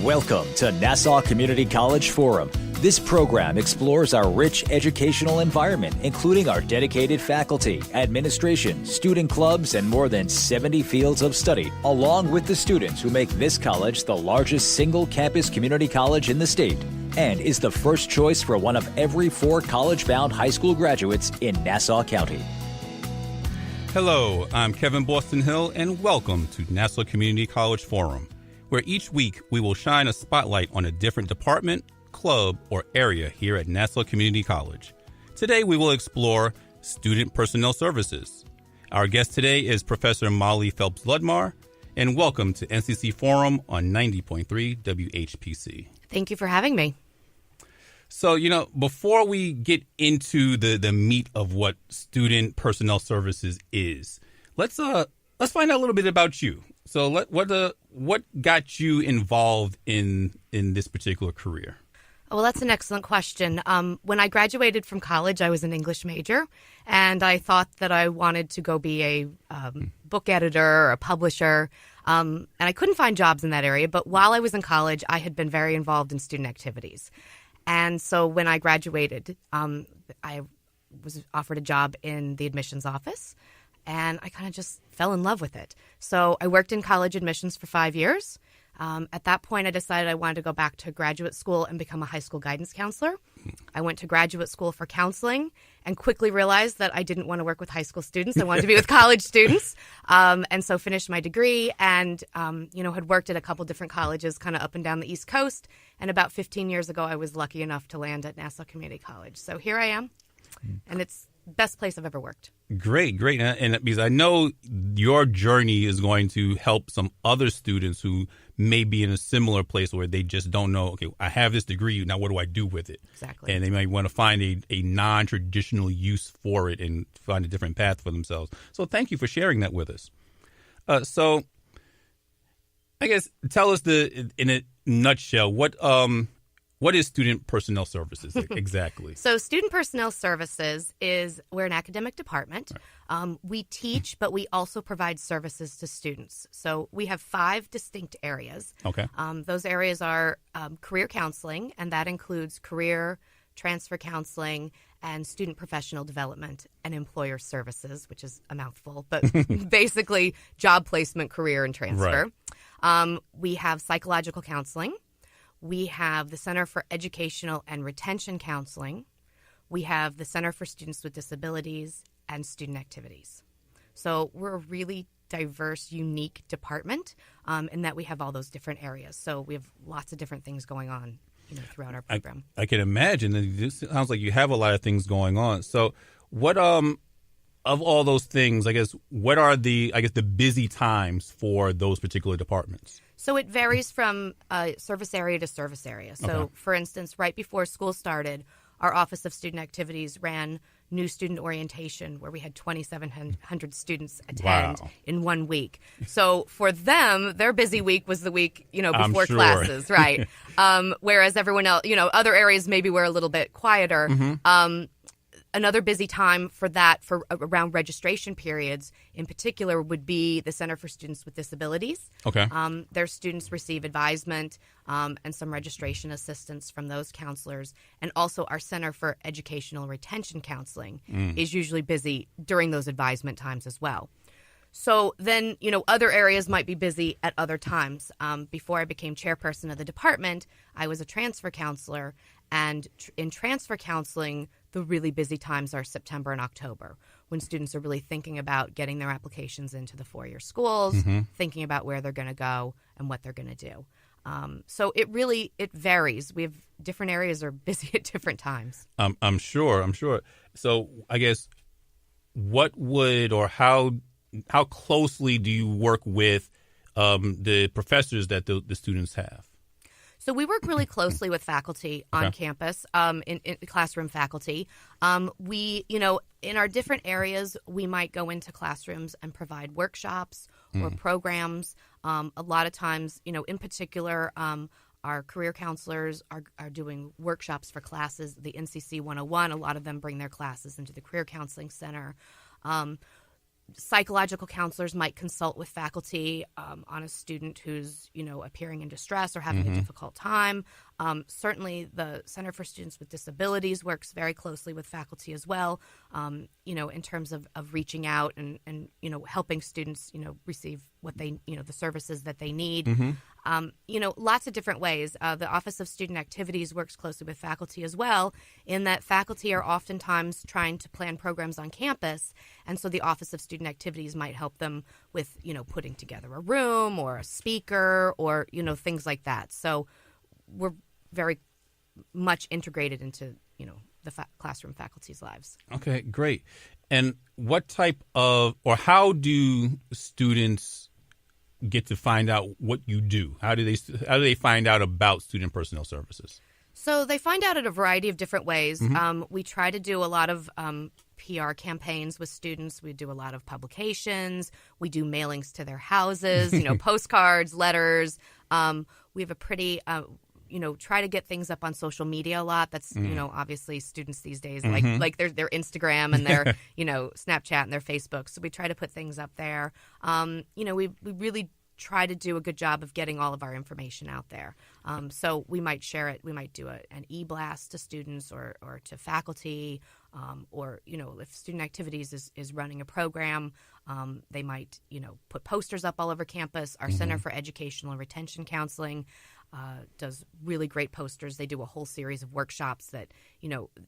Welcome to Nassau Community College Forum. This program explores our rich educational environment, including our dedicated faculty, administration, student clubs, and more than 70 fields of study, along with the students who make this college the largest single-campus community college in the state and is the first choice for one of every 4 college-bound high school graduates in Nassau County. Hello, I'm Kevin Boston Hill, and welcome to Nassau Community College Forum, where each week we will shine a spotlight on a different department, club, or area here at Nassau Community College. Today we will explore Student Personnel Services. Our guest today is Professor Molly Ludmar, and welcome to NCC Forum on 90.3 WHPC. Thank you for having me. So, before we get into the meat of what Student Personnel Services is, let's find out a little bit about you. So, what got you involved in this particular career? Well, that's an excellent question. When I graduated from college, I was an English major, and I thought that I wanted to go be a book editor or a publisher, and I couldn't find jobs in that area. But while I was in college, I had been very involved in student activities. And so when I graduated, I was offered a job in the admissions office, and I kind of just fell in love with it. So I worked in college admissions for 5 years. At that point, I decided I wanted to go back to graduate school and become a high school guidance counselor. I went to graduate school for counseling and quickly realized that I didn't want to work with high school students. I wanted to be with college students. And so finished my degree and, had worked at a couple different colleges kind of up and down the East Coast. And about 15 years ago, I was lucky enough to land at Nassau Community College. So here I am, and it's the best place I've ever worked. Great. And because I know your journey is going to help some other students who may be in a similar place where they just don't know, okay, I have this degree, now what do I do with it? Exactly. And they might want to find a non-traditional use for it and find a different path for themselves. So thank you for sharing that with us. So I guess tell us in a nutshell, what is Student Personnel Services exactly? So Student Personnel Services we're an academic department. Right. We teach, but we also provide services to students. So we have 5 distinct areas. Okay. Those areas are career counseling, and that includes career, transfer counseling, and student professional development and employer services, which is a mouthful, but basically job placement, career, and transfer. Right. We have psychological counseling. We have the Center for Educational and Retention Counseling. We have the Center for Students with Disabilities and Student Activities. So we're a really diverse, unique department in that we have all those different areas. So we have lots of different things going on throughout our program. I can imagine. It sounds like you have a lot of things going on. So what of all those things, I guess, what are the busy times for those particular departments? So it varies from service area to service area. So, okay. For instance, right before school started, our Office of Student Activities ran new student orientation where we had 2,700 students attend in 1 week. So for them, their busy week was the week, before classes, right? Whereas everyone else, other areas maybe were a little bit quieter. Mm-hmm. Another busy time for around registration periods in particular would be the Center for Students with Disabilities. Okay. Their students receive advisement and some registration assistance from those counselors. And also our Center for Educational Retention Counseling is usually busy during those advisement times as well. So then, other areas might be busy at other times. Before I became chairperson of the department, I was a transfer counselor. And in transfer counseling, the really busy times are September and October, when students are really thinking about getting their applications into the 4-year schools, thinking about where they're going to go and what they're going to do. So it varies. We have different areas are busy at different times. I'm sure. So I guess how closely do you work with the professors that the students have? So we work really closely with faculty on campus, in classroom faculty. We, in our different areas, we might go into classrooms and provide workshops or programs. A lot of times, in particular, our career counselors are doing workshops for classes, the NCC 101. A lot of them bring their classes into the Career Counseling Center. Psychological counselors might consult with faculty on a student who's, appearing in distress or having a difficult time. Certainly, the Center for Students with Disabilities works very closely with faculty as well, in terms of reaching out and helping students, receive what they, the services that they need. Lots of different ways. The Office of Student Activities works closely with faculty as well, in that faculty are oftentimes trying to plan programs on campus, and so the Office of Student Activities might help them with, putting together a room or a speaker or, things like that. So we're very much integrated into, the classroom faculty's lives. Okay, great. And what type of, or how do students get to find out what you do? How do they find out about Student Personnel Services? So they find out in a variety of different ways. We try to do a lot of PR campaigns with students. We do a lot of publications. We do mailings to their houses, postcards, letters. We have a pretty, try to get things up on social media a lot. That's, obviously students these days, like their Instagram and their, Snapchat and their Facebook. So we try to put things up there. We really try to do a good job of getting all of our information out there. So we might share it. We might do an e-blast to students or to faculty, or, if Student Activities is running a program, they might, put posters up all over campus. Our Center for Educational and Retention Counseling does really great posters. They do a whole series of workshops that,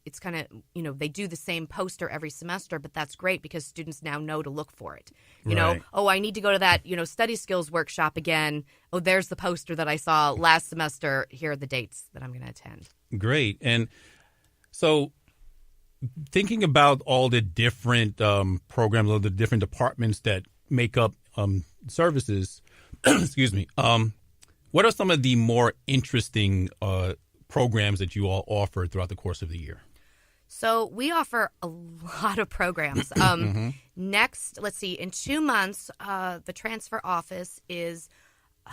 it's kind of, they do the same poster every semester, but that's great because students now know to look for it. Oh, I need to go to that, study skills workshop again. Oh, there's the poster that I saw last semester. Here are the dates that I'm going to attend. Great. And so thinking about all the different programs, all the different departments that make up services, excuse me, what are some of the more interesting programs that you all offer throughout the course of the year? So we offer a lot of programs. Next, let's see, in 2 months, the transfer office is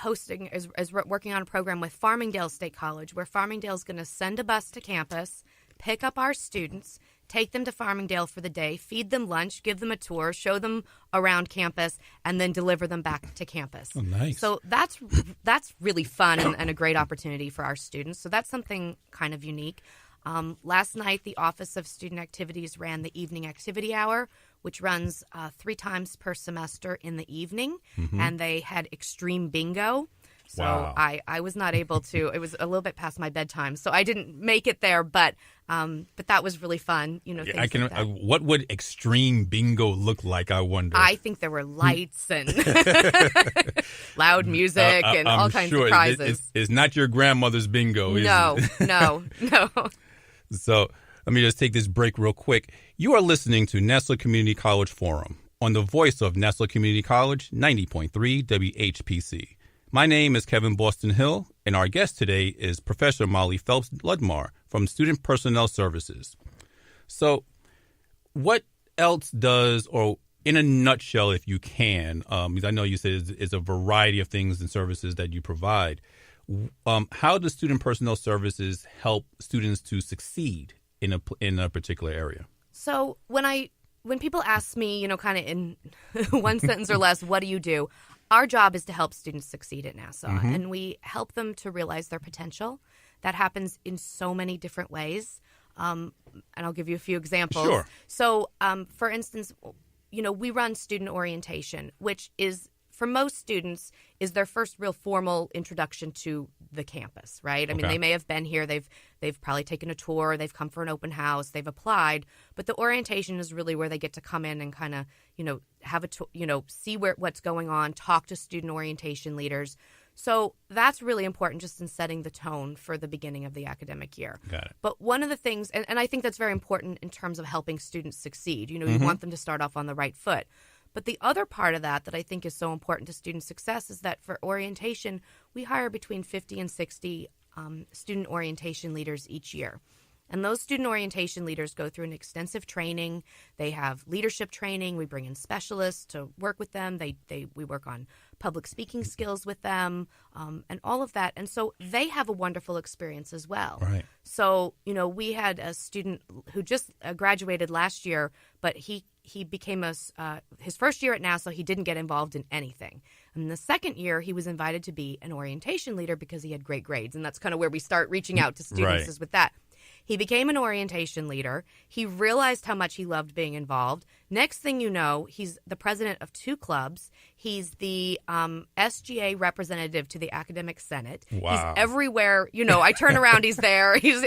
working on a program with Farmingdale State College, where Farmingdale is going to send a bus to campus, pick up our students, take them to Farmingdale for the day, feed them lunch, give them a tour, show them around campus, and then deliver them back to campus. Oh, nice. So that's really fun and a great opportunity for our students. So that's something kind of unique. Last night, the Office of Student Activities ran the evening activity hour, which runs 3 times per semester in the evening, and they had extreme bingo. So wow. I was not able to. It was a little bit past my bedtime, so I didn't make it there. But that was really fun. I can. Like what would extreme bingo look like? I wonder. I think there were lights and loud music and all kinds of prizes. It's not your grandmother's bingo. No. So let me just take this break real quick. You are listening to Nassau Community College Forum on the voice of Nassau Community College, 90.3 WHPC. My name is Kevin Boston Hill, and our guest today is Professor Molly Ludmar from Student Personnel Services. So what else does, or in a nutshell, if you can, because I know you said it's a variety of things and services that you provide, how does Student Personnel Services help students to succeed in a particular area? So when people ask me, kind of in one sentence or less, what do you do? Our job is to help students succeed at Nassau, and we help them to realize their potential. That happens in so many different ways, and I'll give you a few examples. Sure. So, for instance, we run student orientation, which is, for most students, is their first real formal introduction to the campus, right? I mean, they may have been here, they've probably taken a tour, they've come for an open house, they've applied, but the orientation is really where they get to come in and kind of, have see what's going on, talk to student orientation leaders. So that's really important just in setting the tone for the beginning of the academic year. Got it. But one of the things, and I think that's very important in terms of helping students succeed, you want them to start off on the right foot. But the other part of that I think is so important to student success is that for orientation, we hire between 50 and 60 student orientation leaders each year. And those student orientation leaders go through an extensive training. They have leadership training. We bring in specialists to work with them. We work on public speaking skills with them, and all of that. And so they have a wonderful experience as well. Right. So, we had a student who just graduated last year, but he became his first year at Nassau, he didn't get involved in anything. And the second year, he was invited to be an orientation leader because he had great grades. And that's kind of where we start reaching out to students is with that. He became an orientation leader. He realized how much he loved being involved. Next thing you know, he's the president of 2 clubs. He's the SGA representative to the Academic Senate. Wow. He's everywhere. I turn around, he's there. He's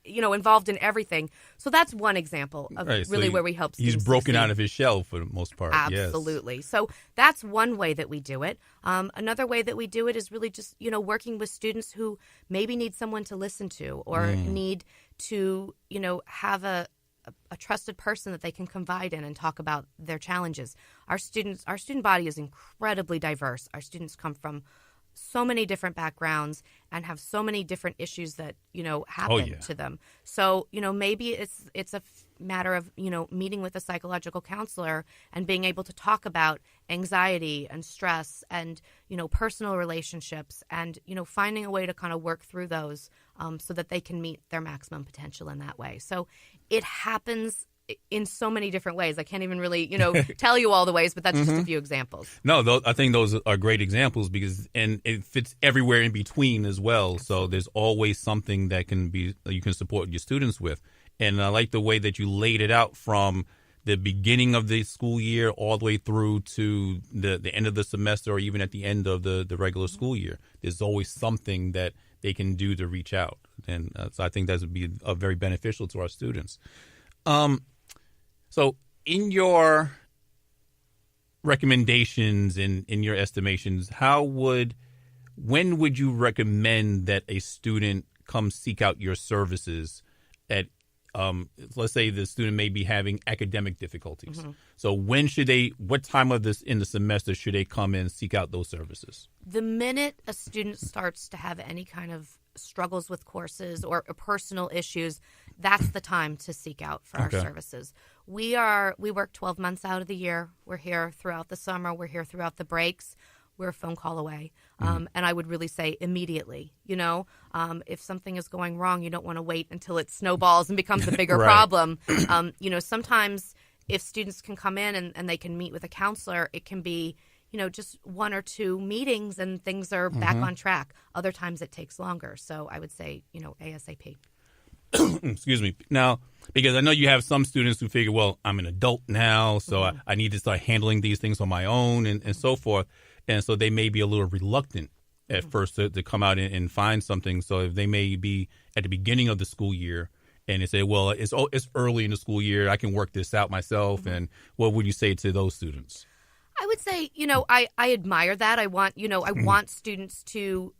involved in everything. So that's one example of really where we help students. He's broken succeed. out of his shell for the most part. Absolutely. Yes. So that's one way that we do it. Another way that we do it is really just, working with students who maybe need someone to listen to or need to, have a trusted person that they can confide in and talk about their challenges. Our student body is incredibly diverse. Our students come from so many different backgrounds and have so many different issues that, happen to them. So, maybe it's a matter of, meeting with a psychological counselor and being able to talk about anxiety and stress and, personal relationships and, finding a way to kind of work through those so that they can meet their maximum potential in that way. So it happens in so many different ways. I can't even really, tell you all the ways, but that's just a few examples. No, I think those are great examples and it fits everywhere in between as well. So there's always something that you can support your students with. And I like the way that you laid it out from the beginning of the school year all the way through to the end of the semester or even at the end of the regular school year. There's always something that they can do to reach out. And so I think that would be very beneficial to our students. So in your recommendations and in your estimations, when would you recommend that a student come seek out your services at, let's say the student may be having academic difficulties. Mm-hmm. So what time of this in the semester should they come in and seek out those services? The minute a student starts to have any kind of struggles with courses or personal issues, that's the time to seek out for our services. We work 12 months out of the year. We're here throughout the summer. We're here throughout the breaks. We're a phone call away. And I would really say immediately, if something is going wrong, you don't want to wait until it snowballs and becomes a bigger problem. Sometimes if students can come in and they can meet with a counselor, it can be, just 1 or 2 meetings and things are back on track. Other times it takes longer. So I would say, ASAP. Excuse me. Now, because I know you have some students who figure, well, I'm an adult now, so I need to start handling these things on my own and so forth. And so they may be a little reluctant at first to come out and find something. So if they may be at the beginning of the school year and they say, well, it's early in the school year, I can work this out myself. And what would you say to those students? I would say, I admire that. I want, I want students to,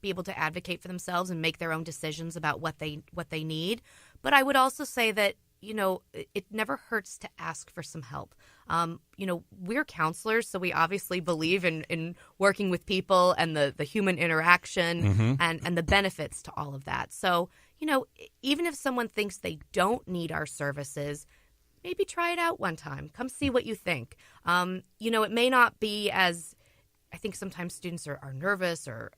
be able to advocate for themselves and make their own decisions about what they need. But I would also say that, it never hurts to ask for some help. We're counselors, so we obviously believe in working with people and the human interaction and the benefits to all of that. So, even if someone thinks they don't need our services, maybe try it out one time. Come see what you think. It may not be as, I think sometimes students are nervous or,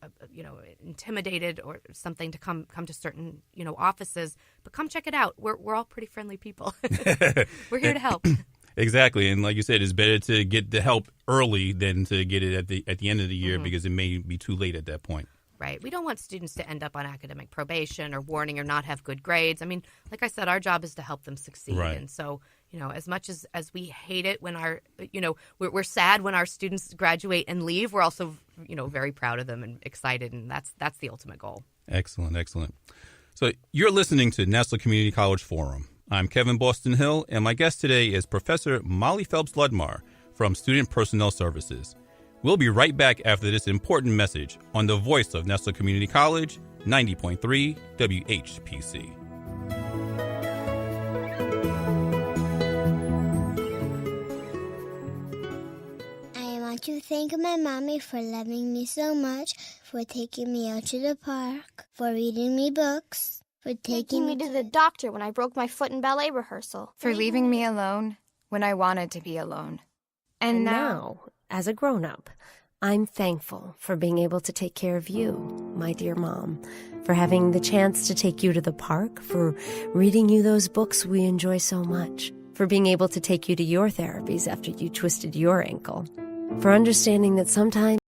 intimidated or something to come to certain, offices, but come check it out. We're all pretty friendly people. We're here to help. Exactly. And like you said, it's better to get the help early than to get it at the end of the year because it may be too late at that point. Right. We don't want students to end up on academic probation or warning or not have good grades. I mean, like I said, our job is to help them succeed. Right. And so, as much as we hate it when we're sad when our students graduate and leave, we're also, very proud of them and excited. And that's the ultimate goal. Excellent. Excellent. So you're listening to Nassau Community College Forum. I'm Kevin Boston Hill, and my guest today is Professor Molly Ludmar from Student Personnel Services. We'll be right back after this important message on the voice of Nassau Community College, 90.3 WHPC. I want to thank my mommy for loving me so much, for taking me out to the park, for reading me books, for taking me to the doctor when I broke my foot in ballet rehearsal, for leaving me alone when I wanted to be alone. And now, as a grown-up, I'm thankful for being able to take care of you, my dear mom, for having the chance to take you to the park, for reading you those books we enjoy so much, for being able to take you to your therapies after you twisted your ankle, for understanding that sometimes